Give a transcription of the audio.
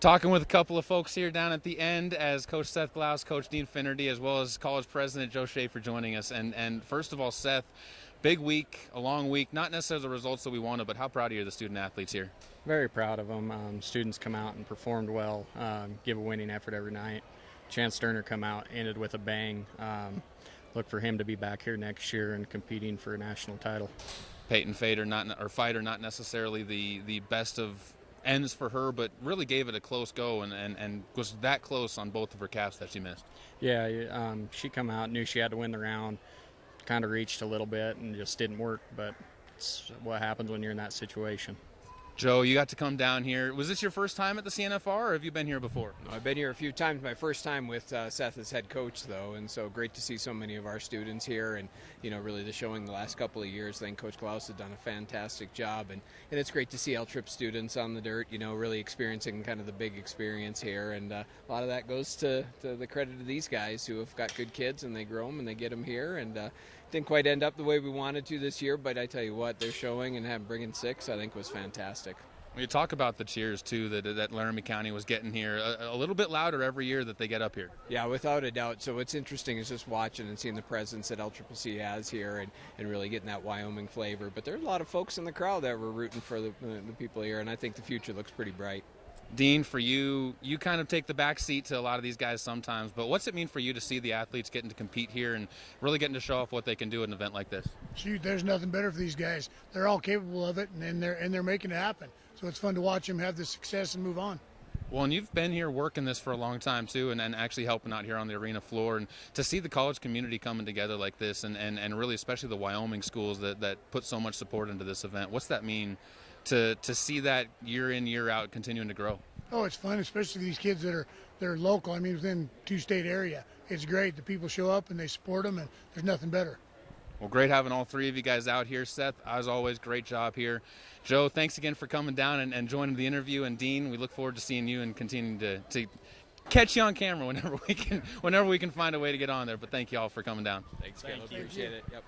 Talking with a couple of folks here down at the end as Coach Seth Glause, Coach Dean Finnerty, as well as College President Joe Schaffer joining us. And first of all, Seth, big week, a long week, not necessarily the results that we wanted, but how proud are you of the student athletes here? Very proud of them. Students come out and performed well, give a winning effort every night. Chance Sterner come out, ended with a bang. Look for him to be back here next year and competing for a national title. Peyton Fighter, not necessarily the best of ends for her, but really gave it a close go and was that close on both of her caps that she missed. Yeah, she come out, knew she had to win the round, kind of reached a little bit and just didn't work, but it's what happens when you're in that situation. Joe, you got to come down here. Was this your first time at the CNFR, or have you been here before? I've been here a few times. My first time with Seth as head coach, though, and so great to see so many of our students here. And really the showing the last couple of years. I think Coach Glause has done a fantastic job, and it's great to see L-Trip students on the dirt. Really experiencing kind of the big experience here, and a lot of that goes to the credit of these guys who have got good kids, and they grow them and they get them here. And didn't quite end up the way we wanted to this year, but I tell you what, they're showing and bringing 6, I think, was fantastic. When you talk about the cheers, too, that Laramie County was getting here, a little bit louder every year that they get up here. Yeah, without a doubt. So what's interesting is just watching and seeing the presence that LCCC has here and really getting that Wyoming flavor. But there are a lot of folks in the crowd that were rooting for the people here, and I think the future looks pretty bright. Dean, for you kind of take the back seat to a lot of these guys sometimes, but what's it mean for you to see the athletes getting to compete here and really getting to show off what they can do at an event like this? Shoot, there's nothing better for these guys. They're all capable of it, and they're making it happen. So it's fun to watch them have the success and move on. Well, and you've been here working this for a long time, too, and actually helping out here on the arena floor. And to see the college community coming together like this and really especially the Wyoming schools that put so much support into this event, what's that mean to see that year in, year out continuing to grow? Oh, it's fun, especially these kids that are local. I mean, within 2-state area. It's great. The people show up and they support them, and there's nothing better. Well, great having all three of you guys out here. Seth, as always, great job here. Joe, thanks again for coming down and joining the interview. And Dean, we look forward to seeing you and continuing to catch you on camera whenever we can find a way to get on there. But thank you all for coming down. Thanks, Caleb. Appreciate it. Yep.